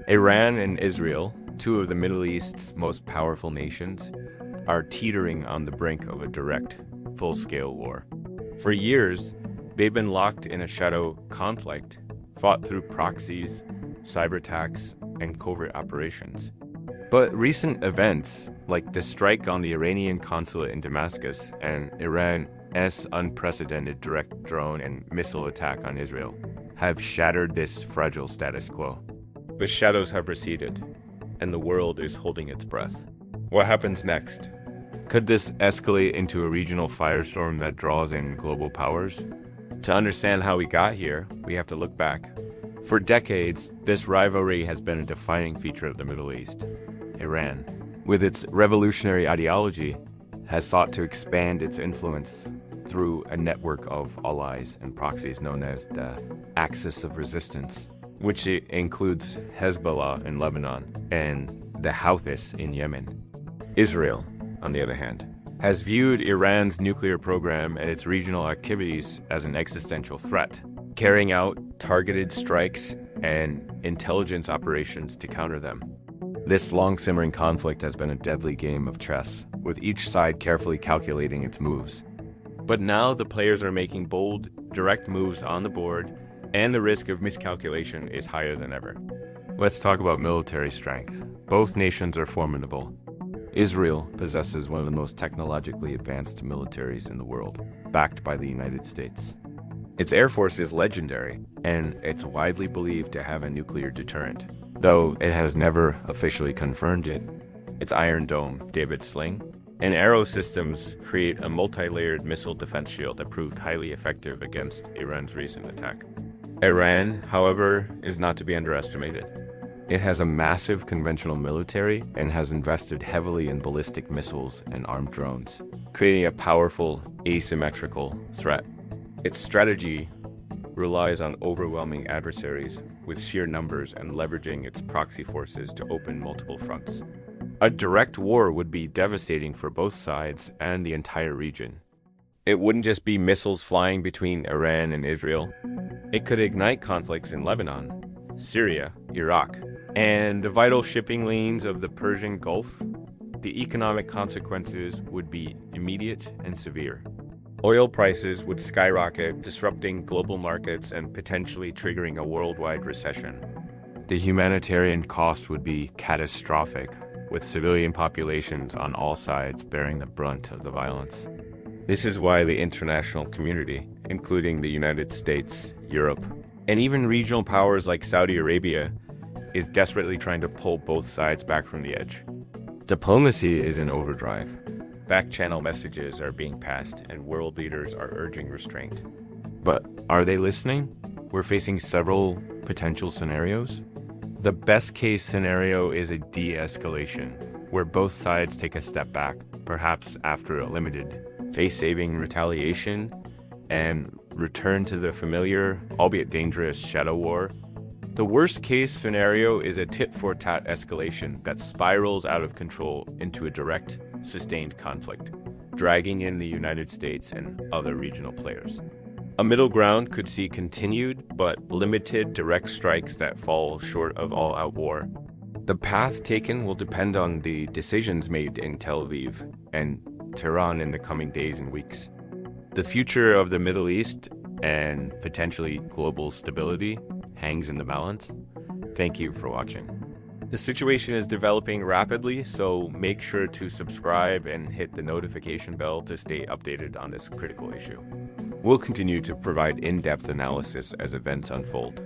Iran and Israel, two of the Middle East's most powerful nations, are teetering on the brink of a direct, full-scale war. For years, they've been locked in a shadow conflict, fought through proxies, cyber attacks, and covert operations. But recent events, like the strike on the Iranian consulate in Damascus and Iran's unprecedented direct drone and missile attack on Israel, have shattered this fragile status quo. The shadows have receded, and the world is holding its breath. What happens next? Could this escalate into a regional firestorm that draws in global powers? To understand how we got here, we have to look back. For decades, this rivalry has been a defining feature of the Middle East. Iran, with its revolutionary ideology, has sought to expand its influence through a network of allies and proxies known as the Axis of Resistance, which includes Hezbollah in Lebanon and the Houthis in Yemen. Israel, on the other hand, has viewed Iran's nuclear program and its regional activities as an existential threat, carrying out targeted strikes and intelligence operations to counter them. This long-simmering conflict has been a deadly game of chess, with each side carefully calculating its moves. But now the players are making bold, direct moves on the board, and the risk of miscalculation is higher than ever. Let's talk about military strength. Both nations are formidable. Israel possesses one of the most technologically advanced militaries in the world, backed by the United States. Its air force is legendary, and it's widely believed to have a nuclear deterrent, though it has never officially confirmed it. Its Iron Dome, David Sling, and Arrow systems create a multi-layered missile defense shield that proved highly effective against Iran's recent attack. Iran, however, is not to be underestimated. It has a massive conventional military and has invested heavily in ballistic missiles and armed drones, creating a powerful, asymmetrical threat. Its strategy relies on overwhelming adversaries with sheer numbers and leveraging its proxy forces to open multiple fronts. A direct war would be devastating for both sides and the entire region. It wouldn't just be missiles flying between Iran and Israel. It could ignite conflicts in Lebanon, Syria, Iraq, and the vital shipping lanes of the Persian Gulf. The economic consequences would be immediate and severe. Oil prices would skyrocket, disrupting global markets and potentially triggering a worldwide recession. The humanitarian cost would be catastrophic, with civilian populations on all sides bearing the brunt of the violence. This is why the international community, including the United States, Europe, and even regional powers like Saudi Arabia, is desperately trying to pull both sides back from the edge. Diplomacy is in overdrive. Back-channel messages are being passed, and world leaders are urging restraint. But are they listening? We're facing several potential scenarios. The best-case scenario is a de-escalation, where both sides take a step back, perhaps after a limited face-saving retaliation, and return to the familiar, albeit dangerous, shadow war. The worst-case scenario is a tit-for-tat escalation that spirals out of control into a direct, sustained conflict, dragging in the United States and other regional players. A middle ground could see continued but limited direct strikes that fall short of all-out war. The path taken will depend on the decisions made in Tel Aviv and Tehran in the coming days and weeks. The future of the Middle East and potentially global stability hangs in the balance. Thank you for watching. The situation is developing rapidly, so make sure to subscribe and hit the notification bell to stay updated on this critical issue. We'll continue to provide in-depth analysis as events unfold.